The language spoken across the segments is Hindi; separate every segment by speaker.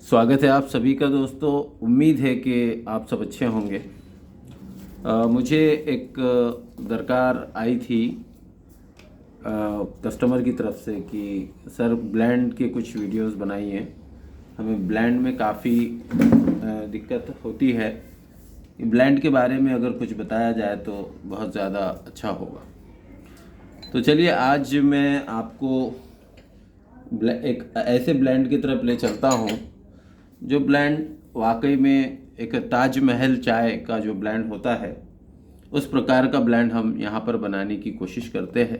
Speaker 1: स्वागत है आप सभी का दोस्तों। उम्मीद है कि आप सब अच्छे होंगे। मुझे एक दरकार आई थी कस्टमर की तरफ से कि सर ब्लेंड के कुछ वीडियोस बनाइए। हमें ब्लेंड में काफ़ी दिक्कत होती है। ब्लेंड के बारे में अगर कुछ बताया जाए तो बहुत ज़्यादा अच्छा होगा। तो चलिए आज मैं आपको एक ऐसे ब्लेंड की तरफ ले चलता हूँ जो ब्लेंड वाकई में एक ताजमहल चाय का जो ब्लेंड होता है उस प्रकार का ब्लेंड हम यहाँ पर बनाने की कोशिश करते हैं।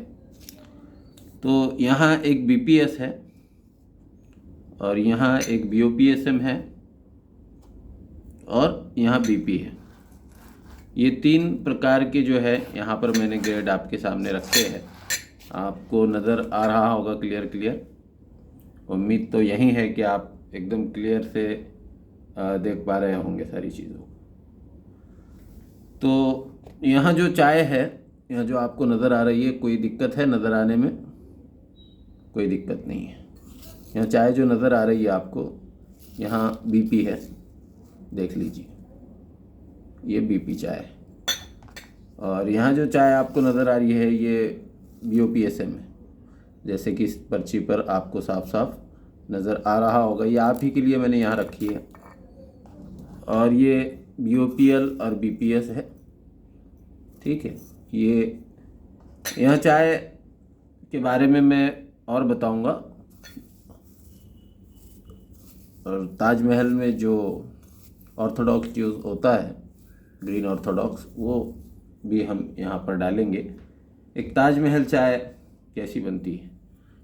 Speaker 1: तो यहाँ एक बीपीएस है और यहाँ एक बीओपीएसएम है और यहाँ बीपी है। ये तीन प्रकार के जो है यहाँ पर मैंने ग्रेड आपके सामने रखे हैं। आपको नज़र आ रहा होगा क्लियर। उम्मीद तो यही है कि आप एकदम क्लियर से देख पा रहे होंगे सारी चीज़ों को। तो यहाँ जो चाय है, यहाँ जो आपको नज़र आ रही है, कोई दिक्कत है नज़र आने में? कोई दिक्कत नहीं है। यहाँ चाय जो नज़र आ रही है आपको, यहाँ बीपी है, देख लीजिए, ये बीपी चाय है। और यहाँ जो चाय आपको नज़र आ रही है ये बीओपीएसएम है, जैसे कि इस पर्ची पर आपको साफ साफ नज़र आ रहा होगा। ये आप ही के लिए मैंने यहाँ रखी है। और ये बीओपीएल और बीपीएस है, ठीक है। ये यहाँ चाय के बारे में मैं और बताऊंगा। और ताजमहल में जो ऑर्थोडॉक्स यूज़ होता है, ग्रीन ऑर्थोडॉक्स, वो भी हम यहाँ पर डालेंगे। एक ताजमहल चाय कैसी बनती है,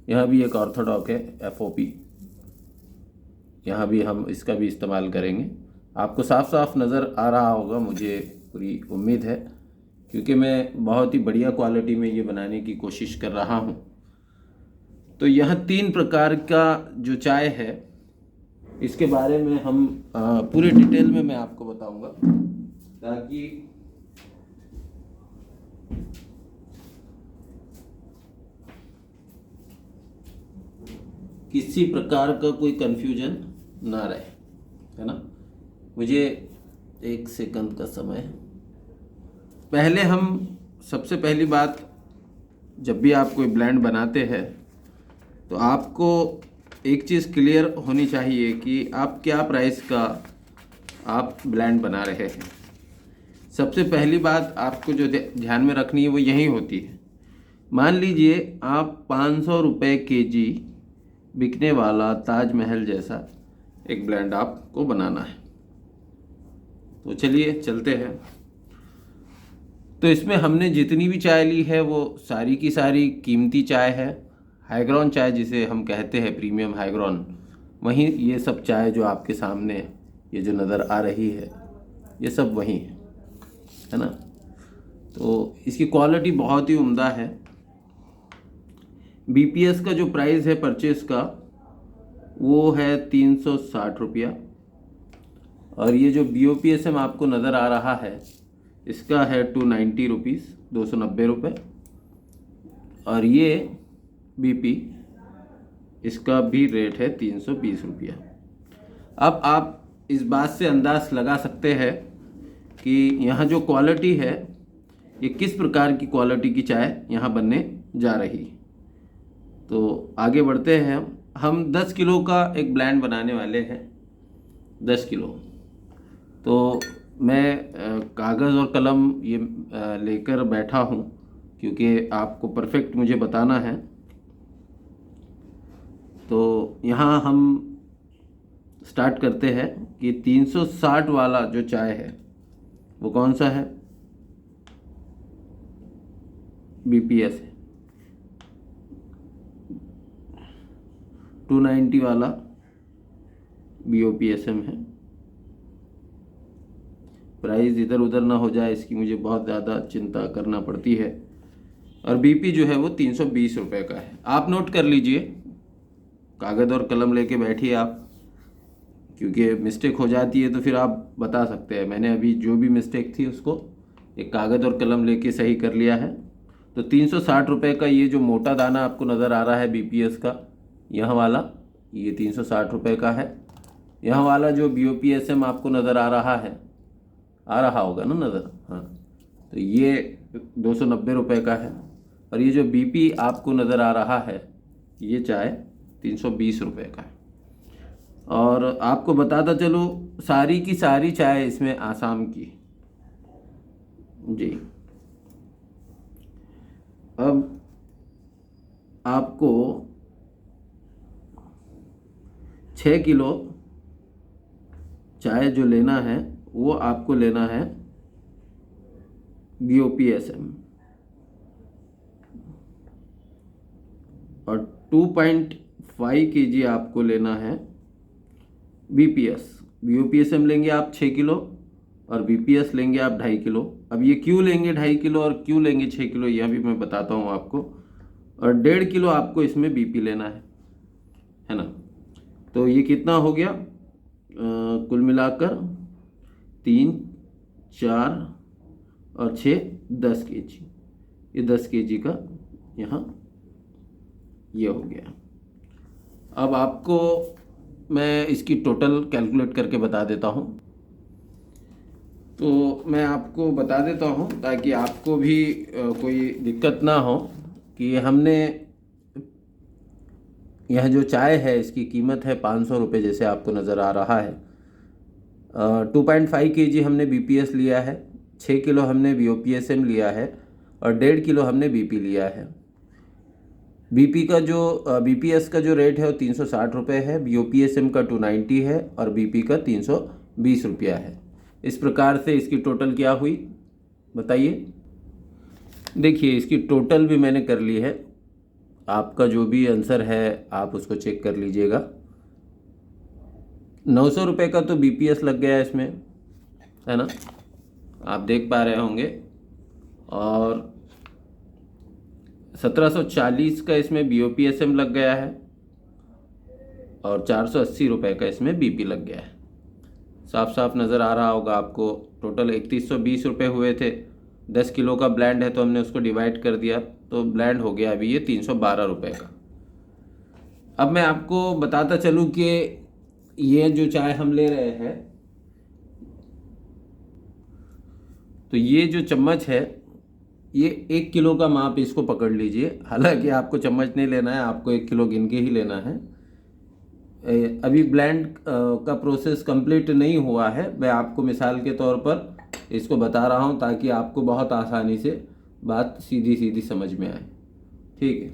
Speaker 1: यहाँ भी एक ऑर्थोडॉक है एफओपी, यहाँ भी हम इसका भी इस्तेमाल करेंगे। आपको साफ साफ नज़र आ रहा होगा, मुझे पूरी उम्मीद है, क्योंकि मैं बहुत ही बढ़िया क्वालिटी में ये बनाने की कोशिश कर रहा हूँ। तो यह तीन प्रकार का जो चाय है इसके बारे में हम पूरे डिटेल में मैं आपको बताऊंगा, ताकि किसी प्रकार का कोई कंफ्यूजन ना रहे, है ना। मुझे 1 सेकंड का समय है। पहले हम सबसे पहली बात, जब भी आप कोई ब्लेंड बनाते हैं तो आपको एक चीज़ क्लियर होनी चाहिए कि आप क्या प्राइस का आप ब्लेंड बना रहे हैं। सबसे पहली बात आपको जो ध्यान में रखनी है वो यही होती है। मान लीजिए आप 500 रुपये केजी बिकने वाला ताजमहल जैसा एक ब्लेंड आपको बनाना है। तो चलिए चलते हैं। तो इसमें हमने जितनी भी चाय ली है वो सारी की सारी कीमती चाय है, हाईग्रॉन चाय जिसे हम कहते हैं, प्रीमियम हाईग्रॉन। वहीं ये सब चाय जो आपके सामने ये जो नज़र आ रही है ये सब वही है ना। तो इसकी क्वालिटी बहुत ही उम्दा है। बीपीएस का जो प्राइस है परचेस का वो है 360 रुपया, और ये जो बीओपीएसएम आपको नज़र आ रहा है इसका है 290 रुपीज़, 290 रुपये। और ये बीपी, इसका भी रेट है 320 रुपया। अब आप इस बात से अंदाज़ लगा सकते हैं कि यहाँ जो क्वालिटी है ये किस प्रकार की क्वालिटी की चाय यहाँ बनने जा रही। तो आगे बढ़ते हैं। हम 10 किलो का एक ब्लेंड बनाने वाले हैं, 10 किलो। तो मैं कागज़ और कलम ये लेकर बैठा हूँ, क्योंकि आपको परफेक्ट मुझे बताना है। तो यहाँ हम स्टार्ट करते हैं कि 360 वाला जो चाय है वो कौन सा है, बीपीएस है। 290 वाला बीओपीएसएम है। प्राइस इधर उधर ना हो जाए इसकी मुझे बहुत ज़्यादा चिंता करना पड़ती है। और बीपी जो है वो 320 रुपये का है। आप नोट कर लीजिए, कागज़ और कलम लेके बैठिए आप, क्योंकि मिस्टेक हो जाती है तो फिर आप बता सकते हैं। मैंने अभी जो भी मिस्टेक थी उसको एक कागज़ और कलम लेके सही कर लिया है। तो 360 रुपये का ये जो मोटा दाना आपको नज़र आ रहा है बीपीएस का, यह वाला, ये 360 रुपये का है। यहाँ वाला जो BOPSM आपको नज़र आ रहा होगा ना नज़र, हाँ, तो ये 290 रुपये का है। और ये जो BP आपको नज़र आ रहा है ये चाय 320 रुपये का है। और आपको बताता चलूँ सारी की सारी चाय इसमें आसाम की जी। अब आपको 6 किलो चाय जो लेना है वो आपको लेना है BOPSM, और 2.5 kg आपको लेना है BPS। BOPSM लेंगे आप 6 किलो और BPS लेंगे आप 2.5 किलो। अब ये क्यों लेंगे 2.5 किलो और क्यों लेंगे 6 किलो यह भी मैं बताता हूँ आपको। और 1.5 किलो आपको इसमें BP लेना है ना। तो ये कितना हो गया कुल मिलाकर 3, 4 और 6, 10 kg। ये 10 kg का यहाँ ये हो गया। अब आपको मैं इसकी टोटल कैलकुलेट करके बता देता हूँ। तो मैं आपको बता देता हूँ ताकि आपको भी कोई दिक्कत ना हो कि हमने यह जो चाय है इसकी कीमत है 500 रुपये जैसे आपको नज़र आ रहा है। 2.5 kg हमने BPS लिया है, 6 किलो हमने BOPSM लिया है और 1.5 किलो हमने BP लिया है। BPS का जो रेट है वो 360 रुपये है, BOPSM का 290 है और BP का 320 रुपया है। इस प्रकार से इसकी टोटल क्या हुई बताइए। देखिए इसकी टोटल भी मैंने कर ली है, आपका जो भी आंसर है आप उसको चेक कर लीजिएगा। 900 रुपये का तो BPS लग गया इसमें, है ना, आप देख पा रहे होंगे। और 1740 का इसमें BOPSM लग गया है और 480 रुपये का इसमें BP लग गया है। साफ साफ नज़र आ रहा होगा आपको। टोटल 3120 रुपये हुए थे। 10 किलो का ब्लेंड है तो हमने उसको डिवाइड कर दिया तो ब्लेंड हो गया अभी ये 312 रुपये का। अब मैं आपको बताता चलूँ कि ये जो चाय हम ले रहे हैं तो ये जो चम्मच है ये 1 किलो का माप इसको पकड़ लीजिए। हालांकि आपको चम्मच नहीं लेना है, आपको 1 किलो गिन के ही लेना है। अभी ब्लेंड का प्रोसेस कंप्लीट नहीं हुआ है, मैं आपको मिसाल के तौर पर इसको बता रहा हूँ ताकि आपको बहुत आसानी से बात सीधी सीधी समझ में आए। ठीक है,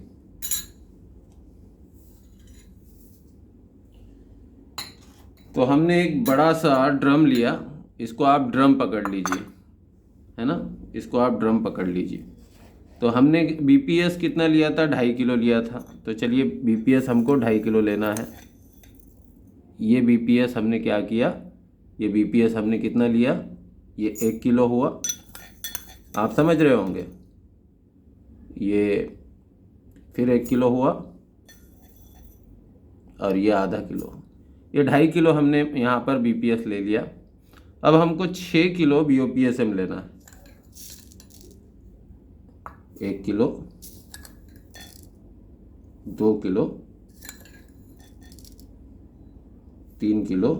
Speaker 1: तो हमने एक बड़ा सा ड्रम लिया, इसको आप ड्रम पकड़ लीजिए, है ना, इसको आप ड्रम पकड़ लीजिए। तो हमने BPS कितना लिया था, 2.5 किलो लिया था। तो चलिए BPS हमको 2.5 किलो लेना है। ये BPS हमने क्या किया, ये BPS हमने कितना लिया, ये 1 किलो हुआ, आप समझ रहे होंगे। ये फिर 1 किलो हुआ और ये आधा किलो, ये 2.5 किलो हमने यहाँ पर BPS ले लिया। अब हमको 6 किलो BOPSM लेना है। 1 kilo, 2 kilo, 3 kilo,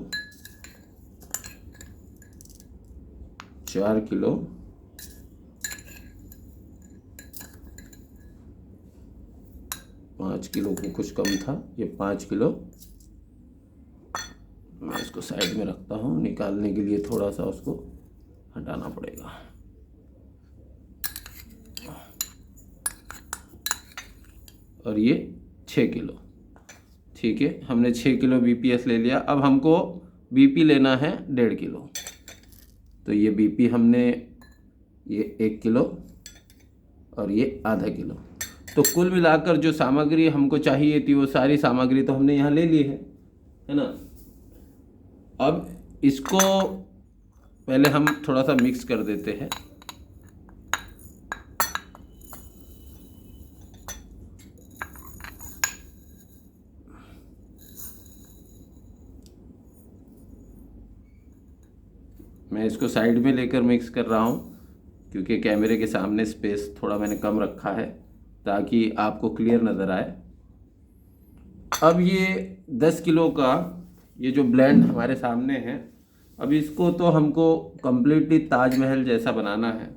Speaker 1: 4 kilo, 5 kilo को कुछ कम था, ये 5 किलो। मैं इसको साइड में रखता हूँ, निकालने के लिए थोड़ा सा उसको हटाना पड़ेगा। और ये 6 किलो, ठीक है, हमने 6 किलो BPS ले लिया। अब हमको BP लेना है 1.5 किलो। तो ये BP हमने, ये 1 किलो और ये आधा किलो। तो कुल मिलाकर जो सामग्री हमको चाहिए थी वो सारी सामग्री तो हमने यहाँ ले ली है ना। अब इसको पहले हम थोड़ा सा मिक्स कर देते हैं। मैं इसको साइड में लेकर मिक्स कर रहा हूँ क्योंकि कैमरे के सामने स्पेस थोड़ा मैंने कम रखा है ताकि आपको क्लियर नज़र आए। अब ये 10 किलो का ये जो ब्लेंड हमारे सामने है, अब इसको तो हमको कम्प्लीटली ताजमहल जैसा बनाना है।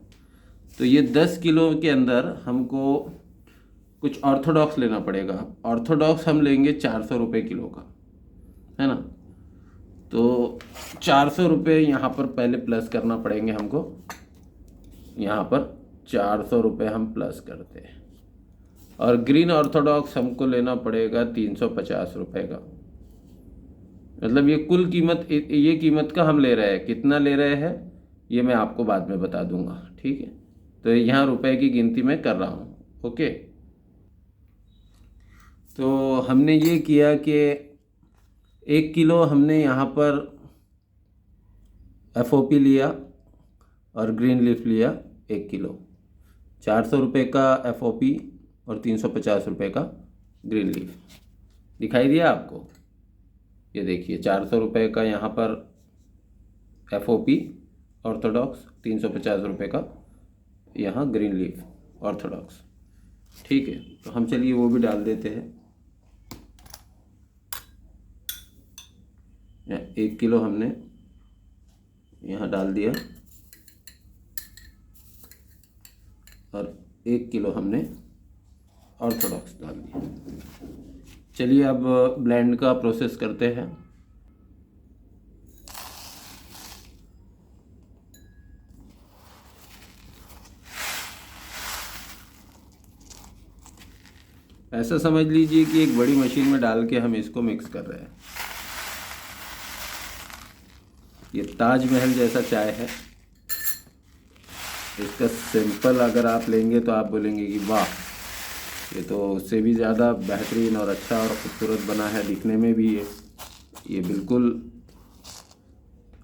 Speaker 1: तो ये 10 किलो के अंदर हमको कुछ ऑर्थोडॉक्स लेना पड़ेगा। ऑर्थोडॉक्स हम लेंगे 400 रुपये किलो का, है ना। तो 400 रुपये यहाँ पर पहले प्लस करना पड़ेंगे हमको। यहाँ पर 400 रुपये हम प्लस करते हैं। और ग्रीन ऑर्थोडॉक्स हमको लेना पड़ेगा 350 रुपये का। मतलब ये कुल कीमत, ये कीमत का हम ले रहे हैं। कितना ले रहे हैं ये मैं आपको बाद में बता दूंगा, ठीक है। तो यहाँ रुपए की गिनती मैं कर रहा हूँ, ओके। तो हमने ये किया कि 1 किलो हमने यहाँ पर FOP लिया और ग्रीन लीफ लिया 1 किलो। 400 रुपये का FOP और 350 रुपये का ग्रीन लीफ। दिखाई दिया आपको? ये देखिए 400 रुपये का यहाँ पर FOP ऑर्थोडॉक्स, 350 रुपये का यहाँ ग्रीन लीफ ऑर्थोडॉक्स, ठीक है। तो हम चलिए वो भी डाल देते हैं। 1 किलो हमने यहाँ डाल दिया और 1 किलो हमने ऑर्थोडॉक्स डाल दिया। चलिए अब ब्लेंड का प्रोसेस करते हैं। ऐसा समझ लीजिए कि एक बड़ी मशीन में डाल के हम इसको मिक्स कर रहे हैं। ये ताजमहल जैसा चाय है। इसका सिंपल अगर आप लेंगे तो आप बोलेंगे कि वाह, ये तो उससे भी ज़्यादा बेहतरीन और अच्छा और ख़ूबसूरत बना है दिखने में भी। ये बिल्कुल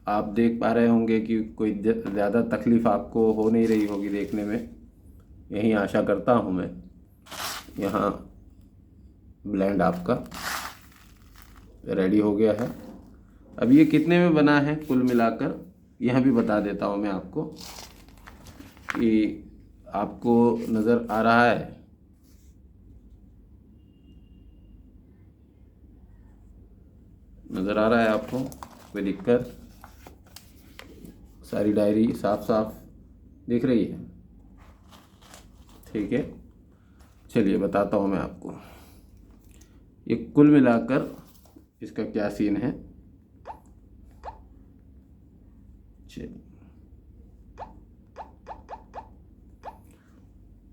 Speaker 1: आप देख पा रहे होंगे कि कोई ज़्यादा तकलीफ़ आपको हो नहीं रही होगी देखने में, यही आशा करता हूँ मैं। यहाँ ब्लेंड आपका रेडी हो गया है। अब ये कितने में बना है कुल मिलाकर यह भी बता देता हूँ मैं आपको, कि आपको नज़र आ रहा है। नज़र आ रहा है आपको? कोई दिक्कत? सारी डायरी साफ साफ दिख रही है, ठीक है। चलिए बताता हूँ मैं आपको ये कुल मिलाकर इसका क्या सीन है। चलिए,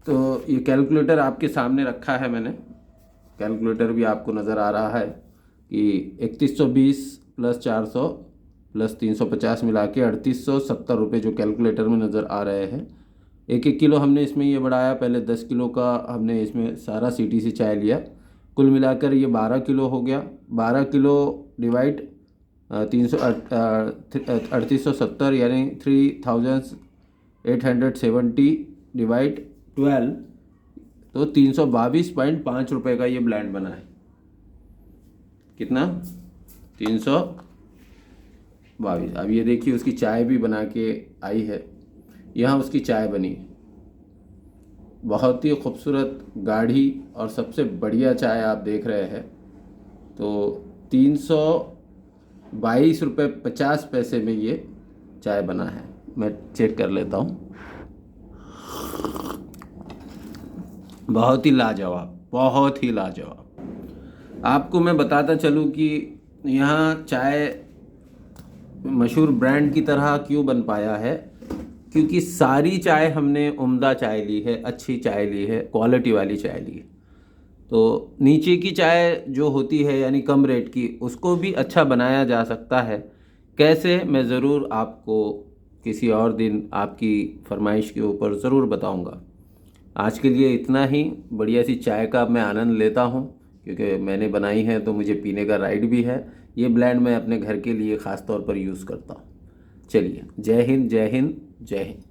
Speaker 1: तो ये कैलकुलेटर आपके सामने रखा है मैंने। कैलकुलेटर भी आपको नज़र आ रहा है कि 3120 प्लस 400 प्लस 350 मिला के 3870 रुपये जो कैलकुलेटर में नज़र आ रहे हैं। 1 किलो हमने इसमें ये बढ़ाया। पहले 10 किलो का हमने इसमें सारा CTC चाय लिया। कुल मिलाकर ये 12 किलो हो गया। 12 किलो डिवाइड 3870 यानी 3870 डिवाइड 12, तो 322.5 रुपये का ये ब्लेंड बना है। कितना? 322। अब ये देखिए उसकी चाय भी बना के आई है। यहाँ उसकी चाय बनी, बहुत ही खूबसूरत गाढ़ी और सबसे बढ़िया चाय आप देख रहे हैं। तो 322 रुपये 50 पैसे में ये चाय बना है। मैं चेक कर लेता हूँ। बहुत ही लाजवाब, बहुत ही लाजवाब। आपको मैं बताता चलूँ कि यहाँ चाय मशहूर ब्रांड की तरह क्यों बन पाया है, क्योंकि सारी चाय हमने उम्दा चाय ली है, अच्छी चाय ली है, क्वालिटी वाली चाय ली है। तो नीचे की चाय जो होती है यानी कम रेट की, उसको भी अच्छा बनाया जा सकता है। कैसे, मैं ज़रूर आपको किसी और दिन आपकी फरमाइश के ऊपर ज़रूर बताऊंगा। आज के लिए इतना ही। बढ़िया सी चाय का मैं आनंद लेता हूं, क्योंकि मैंने बनाई है तो मुझे पीने का राइट भी है। ये ब्लेंड मैं अपने घर के लिए ख़ास तौर पर यूज़ करता हूं। चलिए, जय हिंद, जय हिंद, जय हिंद।